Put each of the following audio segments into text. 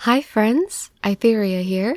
Hi friends, Aitherea here.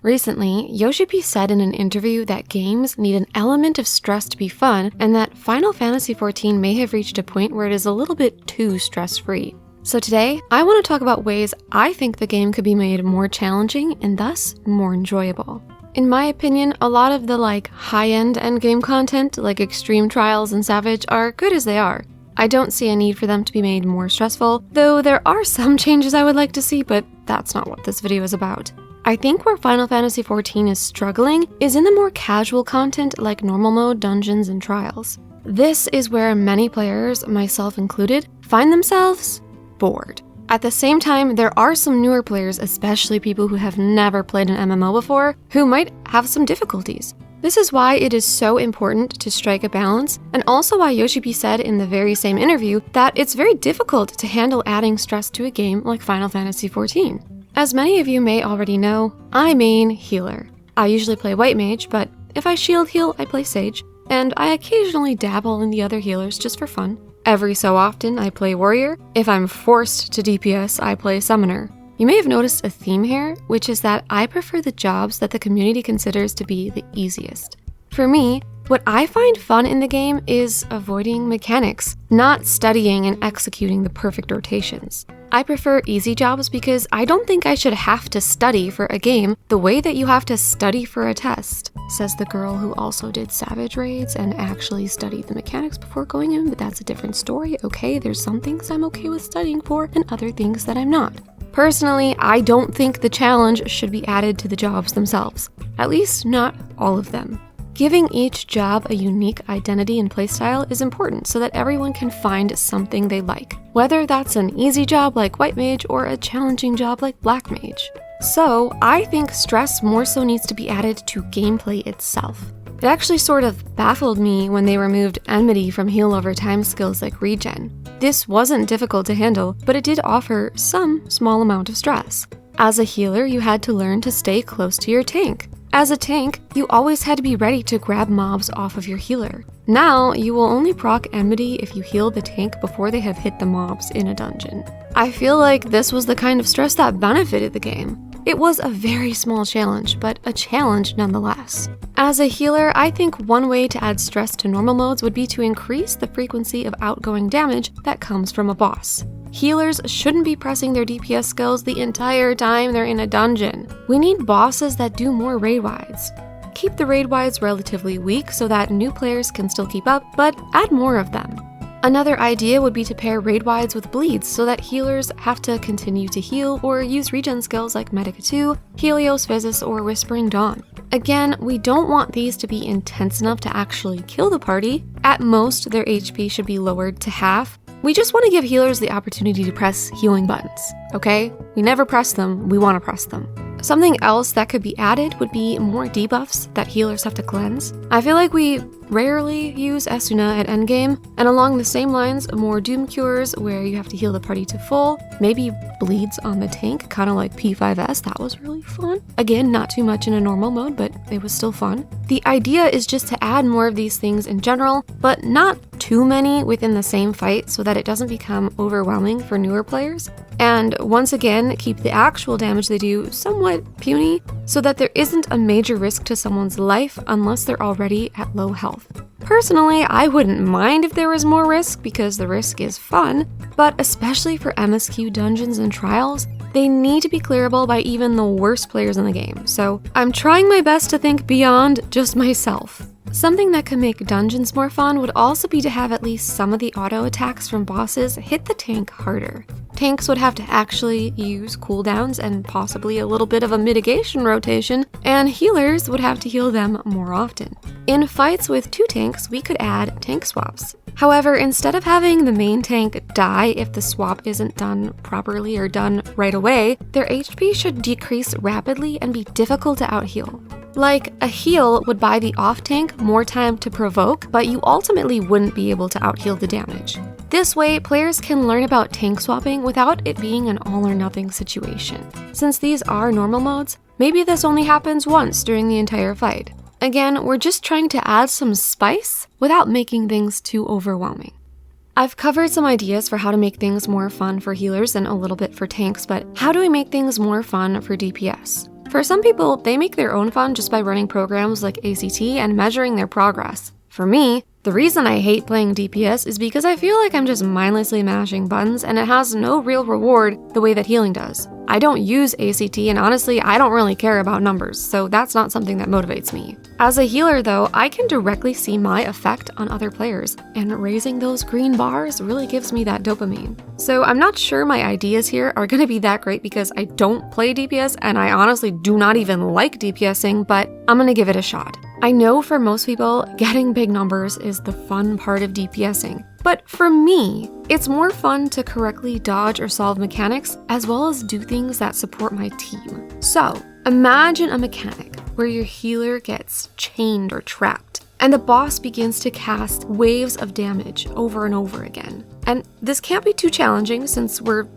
Recently, Yoshi said in an interview that games need an element of stress to be fun and that Final Fantasy XIV may have reached a point where it is a little bit too stress-free. So today, I want to talk about ways I think the game could be made more challenging and thus more enjoyable. In my opinion, a lot of the high-end endgame content like Extreme Trials and Savage are good as they are. I don't see a need for them to be made more stressful, though there are some changes I would like to see, but that's not what this video is about. I think where Final Fantasy XIV is struggling is in the more casual content like normal mode, dungeons, and trials. This is where many players, myself included, find themselves bored. At the same time, there are some newer players, especially people who have never played an MMO before, who might have some difficulties. This is why it is so important to strike a balance, and also why Yoshi said in the very same interview that it's very difficult to handle adding stress to a game like Final Fantasy XIV. As many of you may already know, I main healer. I usually play White Mage, but if I shield heal, I play Sage, and I occasionally dabble in the other healers just for fun. Every so often, I play Warrior. If I'm forced to DPS, I play Summoner. You may have noticed a theme here, which is that I prefer the jobs that the community considers to be the easiest. For me, what I find fun in the game is avoiding mechanics, not studying and executing the perfect rotations. I prefer easy jobs because I don't think I should have to study for a game the way that you have to study for a test, says the girl who also did Savage raids and actually studied the mechanics before going in, but that's a different story. Okay, there's some things I'm okay with studying for and other things that I'm not. Personally, I don't think the challenge should be added to the jobs themselves, at least not all of them. Giving each job a unique identity and playstyle is important so that everyone can find something they like, whether that's an easy job like White Mage or a challenging job like Black Mage. So, I think stress more so needs to be added to gameplay itself. It actually sort of baffled me when they removed enmity from heal over time skills like regen. This wasn't difficult to handle, but it did offer some small amount of stress. As a healer, you had to learn to stay close to your tank. As a tank, you always had to be ready to grab mobs off of your healer. Now, you will only proc enmity if you heal the tank before they have hit the mobs in a dungeon. I feel like this was the kind of stress that benefited the game. It was a very small challenge, but a challenge nonetheless. As a healer, I think one way to add stress to normal modes would be to increase the frequency of outgoing damage that comes from a boss. Healers shouldn't be pressing their DPS skills the entire time they're in a dungeon. We need bosses that do more raid wides. Keep the raid wides relatively weak so that new players can still keep up, but add more of them. Another idea would be to pair raid wides with bleeds so that healers have to continue to heal or use regen skills like Medica 2, Helios Physis, or Whispering Dawn. Again, we don't want these to be intense enough to actually kill the party. At most, their HP should be lowered to half. We just want to give healers the opportunity to press healing buttons, okay? We never press them, we want to press them. Something else that could be added would be more debuffs that healers have to cleanse. I feel like we rarely use Esuna at endgame, and along the same lines, more Doom Cures where you have to heal the party to full, maybe bleeds on the tank, kind of like P5S, that was really fun. Again, not too much in a normal mode, but it was still fun. The idea is just to add more of these things in general, but not too many within the same fight so that it doesn't become overwhelming for newer players. And once again, keep the actual damage they do somewhat puny so that there isn't a major risk to someone's life unless they're already at low health. Personally, I wouldn't mind if there was more risk because the risk is fun, but especially for MSQ dungeons and trials, they need to be clearable by even the worst players in the game. So I'm trying my best to think beyond just myself. Something that could make dungeons more fun would also be to have at least some of the auto attacks from bosses hit the tank harder. Tanks would have to actually use cooldowns and possibly a little bit of a mitigation rotation, and healers would have to heal them more often. In fights with two tanks, we could add tank swaps. However, instead of having the main tank die if the swap isn't done properly or done right away, their HP should decrease rapidly and be difficult to out-heal. Like, a heal would buy the off-tank more time to provoke, but you ultimately wouldn't be able to out-heal the damage. This way, players can learn about tank swapping without it being an all-or-nothing situation. Since these are normal modes, maybe this only happens once during the entire fight. Again, we're just trying to add some spice without making things too overwhelming. I've covered some ideas for how to make things more fun for healers and a little bit for tanks, but how do we make things more fun for DPS? For some people, they make their own fun just by running programs like ACT and measuring their progress. For me, the reason I hate playing DPS is because I feel like I'm just mindlessly mashing buttons and it has no real reward the way that healing does. I don't use ACT and honestly, I don't really care about numbers, so that's not something that motivates me. As a healer though, I can directly see my effect on other players, and raising those green bars really gives me that dopamine. So I'm not sure my ideas here are gonna be that great because I don't play DPS and I honestly do not even like DPSing, but I'm gonna give it a shot. I know for most people, getting big numbers is the fun part of DPSing. But for me, it's more fun to correctly dodge or solve mechanics as well as do things that support my team. So, imagine a mechanic where your healer gets chained or trapped, and the boss begins to cast waves of damage over and over again. And this can't be too challenging since we're,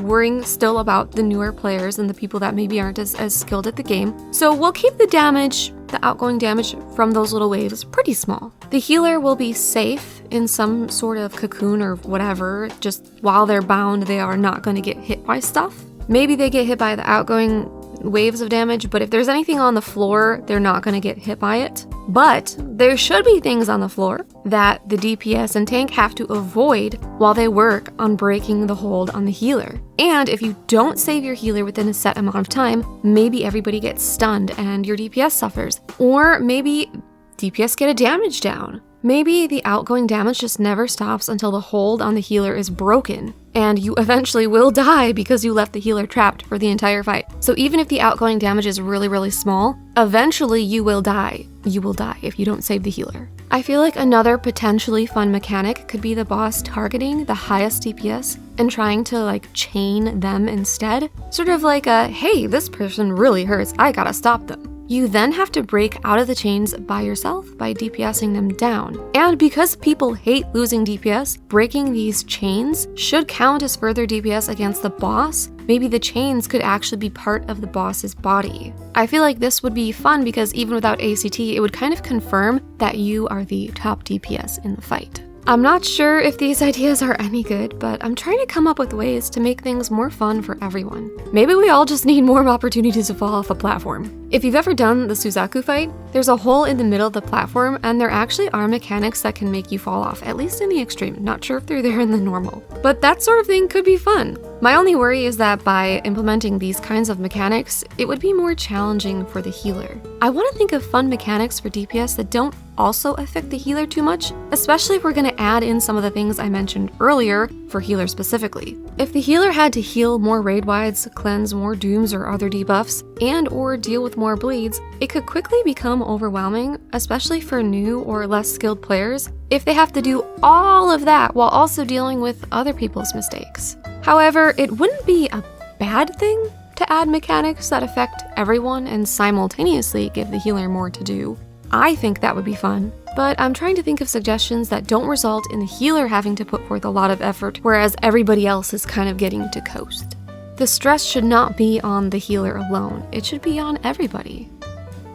worrying still about the newer players and the people that maybe aren't as skilled at the game. So we'll keep the outgoing damage from those little waves pretty small. The healer will be safe in some sort of cocoon or whatever, just while they're bound, they are not going to get hit by stuff. Maybe they get hit by the outgoing waves of damage, but if there's anything on the floor, they're not going to get hit by it. But there should be things on the floor that the DPS and tank have to avoid while they work on breaking the hold on the healer. And if you don't save your healer within a set amount of time, maybe everybody gets stunned and your DPS suffers. Or maybe DPS get a damage down. Maybe the outgoing damage just never stops until the hold on the healer is broken, and you eventually will die because you left the healer trapped for the entire fight. So even if the outgoing damage is really, really small, eventually you will die. You will die if you don't save the healer. I feel like another potentially fun mechanic could be the boss targeting the highest DPS and trying to chain them instead. Sort of like a, hey, this person really hurts, I gotta stop them. You then have to break out of the chains by yourself by DPSing them down. And because people hate losing DPS, breaking these chains should count as further DPS against the boss. Maybe the chains could actually be part of the boss's body. I feel like this would be fun because even without ACT, it would kind of confirm that you are the top DPS in the fight. I'm not sure if these ideas are any good, but I'm trying to come up with ways to make things more fun for everyone. Maybe we all just need more opportunities to fall off a platform. If you've ever done the Suzaku fight, there's a hole in the middle of the platform and there actually are mechanics that can make you fall off, at least in the extreme. Not sure if they're there in the normal. But that sort of thing could be fun. My only worry is that by implementing these kinds of mechanics, it would be more challenging for the healer. I want to think of fun mechanics for DPS that don't also affect the healer too much, especially if we're going to add in some of the things I mentioned earlier for healer specifically. If the healer had to heal more raid wides, cleanse more dooms or other debuffs, and or deal with more bleeds, it could quickly become overwhelming, especially for new or less skilled players, if they have to do all of that while also dealing with other people's mistakes. However, it wouldn't be a bad thing to add mechanics that affect everyone and simultaneously give the healer more to do. I think that would be fun, but I'm trying to think of suggestions that don't result in the healer having to put forth a lot of effort, whereas everybody else is kind of getting to coast. The stress should not be on the healer alone, it should be on everybody.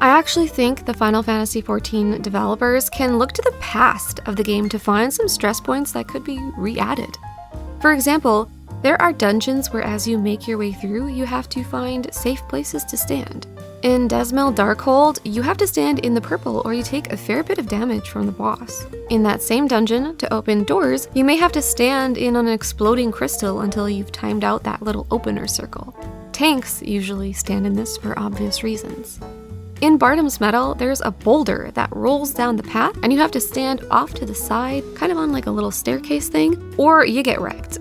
I actually think the Final Fantasy XIV developers can look to the past of the game to find some stress points that could be re-added. For example, there are dungeons where as you make your way through, you have to find safe places to stand. In Desmel Darkhold, you have to stand in the purple or you take a fair bit of damage from the boss. In that same dungeon, to open doors, you may have to stand in an exploding crystal until you've timed out that little opener circle. Tanks usually stand in this for obvious reasons. In Bardam's Metal, there's a boulder that rolls down the path and you have to stand off to the side, kind of on like a little staircase thing, or you get wrecked.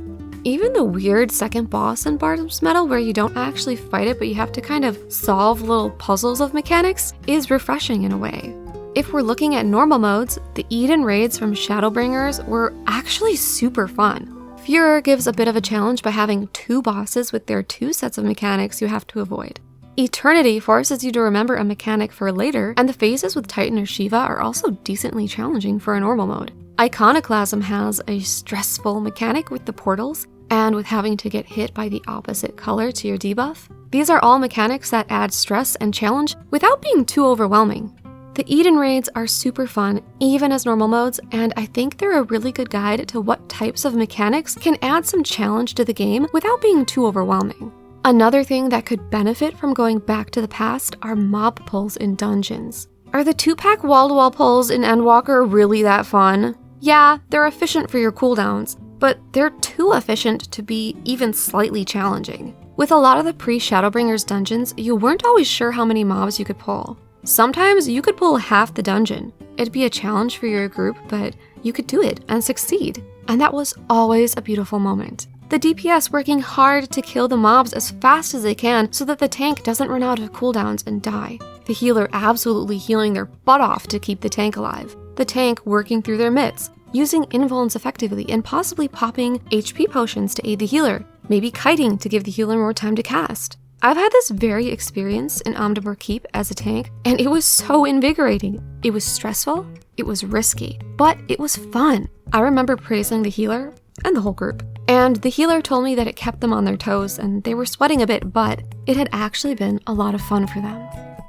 Even the weird second boss in Bardam's Metal, where you don't actually fight it but you have to kind of solve little puzzles of mechanics, is refreshing in a way. If we're looking at normal modes, the Eden raids from Shadowbringers were actually super fun. Furor gives a bit of a challenge by having two bosses with their two sets of mechanics you have to avoid. Eternity forces you to remember a mechanic for later, and the phases with Titan or Shiva are also decently challenging for a normal mode. Iconoclasm has a stressful mechanic with the portals, and with having to get hit by the opposite color to your debuff. These are all mechanics that add stress and challenge without being too overwhelming. The Eden raids are super fun, even as normal modes, and I think they're a really good guide to what types of mechanics can add some challenge to the game without being too overwhelming. Another thing that could benefit from going back to the past are mob pulls in dungeons. Are the 2-pack wall-to-wall pulls in Endwalker really that fun? Yeah, they're efficient for your cooldowns, but they're too efficient to be even slightly challenging. With a lot of the pre-Shadowbringers dungeons, you weren't always sure how many mobs you could pull. Sometimes you could pull half the dungeon. It'd be a challenge for your group, but you could do it and succeed. And that was always a beautiful moment. The DPS working hard to kill the mobs as fast as they can so that the tank doesn't run out of cooldowns and die. The healer absolutely healing their butt off to keep the tank alive. The tank working through their mitts, using invulns effectively and possibly popping HP potions to aid the healer, maybe kiting to give the healer more time to cast. I've had this very experience in Omdamor Keep as a tank, and it was so invigorating. It was stressful, it was risky, but it was fun. I remember praising the healer and the whole group, and the healer told me that it kept them on their toes and they were sweating a bit, but it had actually been a lot of fun for them.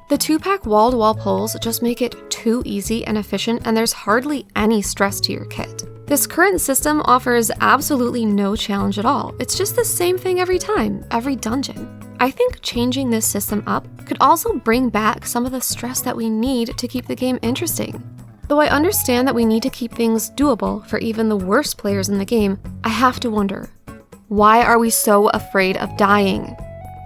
The 2-pack wall-to-wall pulls just make it too easy and efficient, and there's hardly any stress to your kit. This current system offers absolutely no challenge at all. It's just the same thing every time, every dungeon. I think changing this system up could also bring back some of the stress that we need to keep the game interesting. Though I understand that we need to keep things doable for even the worst players in the game, I have to wonder, why are we so afraid of dying?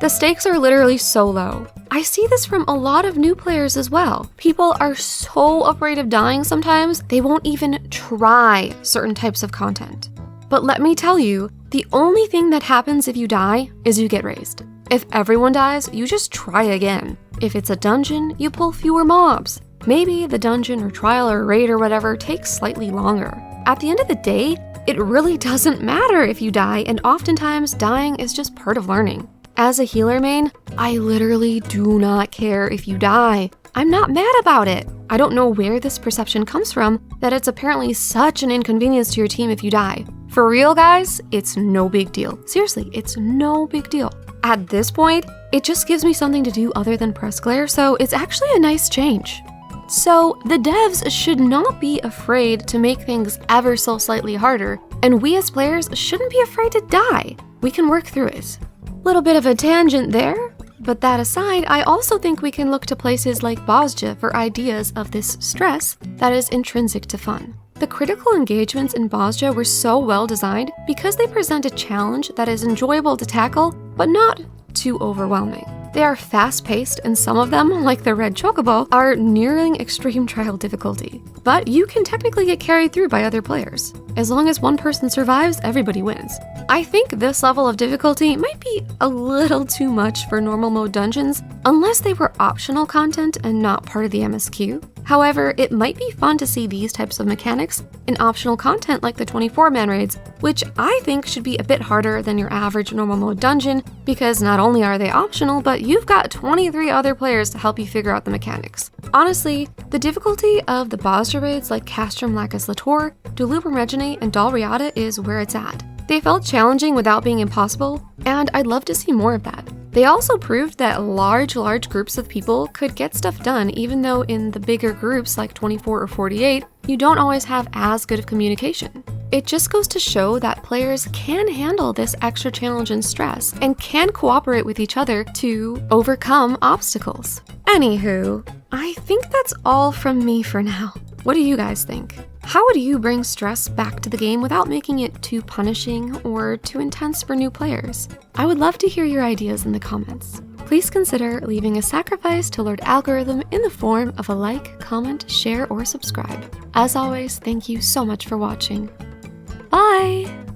The stakes are literally so low. I see this from a lot of new players as well. People are so afraid of dying sometimes, they won't even try certain types of content. But let me tell you, the only thing that happens if you die is you get raised. If everyone dies, you just try again. If it's a dungeon, you pull fewer mobs. Maybe the dungeon or trial or raid or whatever takes slightly longer. At the end of the day, it really doesn't matter if you die, and oftentimes dying is just part of learning. As a healer main, I literally do not care if you die. I'm not mad about it. I don't know where this perception comes from that it's apparently such an inconvenience to your team if you die. For real, guys, it's no big deal. Seriously, it's no big deal. At this point, it just gives me something to do other than press glare, so it's actually a nice change. So the devs should not be afraid to make things ever so slightly harder, and we as players shouldn't be afraid to die. We can work through it. Little bit of a tangent there, but that aside, I also think we can look to places like Bozja for ideas of this stress that is intrinsic to fun. The critical engagements in Bozja were so well designed because they present a challenge that is enjoyable to tackle, but not too overwhelming. They are fast-paced, and some of them, like the Red Chocobo, are nearing extreme trial difficulty. But you can technically get carried through by other players. As long as one person survives, everybody wins. I think this level of difficulty might be a little too much for normal mode dungeons, unless they were optional content and not part of the MSQ. However, it might be fun to see these types of mechanics in optional content like the 24-man raids, which I think should be a bit harder than your average normal mode dungeon, because not only are they optional, but you've got 23 other players to help you figure out the mechanics. Honestly, the difficulty of the Bozja raids like Castrum Lacus Latour, Dulubrum Reginate, and Dalriada is where it's at. They felt challenging without being impossible, and I'd love to see more of that. They also proved that large groups of people could get stuff done, even though in the bigger groups like 24 or 48, you don't always have as good of communication. It just goes to show that players can handle this extra challenge and stress, and can cooperate with each other to overcome obstacles. Anywho, I think that's all from me for now. What do you guys think? How would you bring stress back to the game without making it too punishing or too intense for new players? I would love to hear your ideas in the comments. Please consider leaving a sacrifice to Lord Algorithm in the form of a like, comment, share, or subscribe. As always, thank you so much for watching. Bye!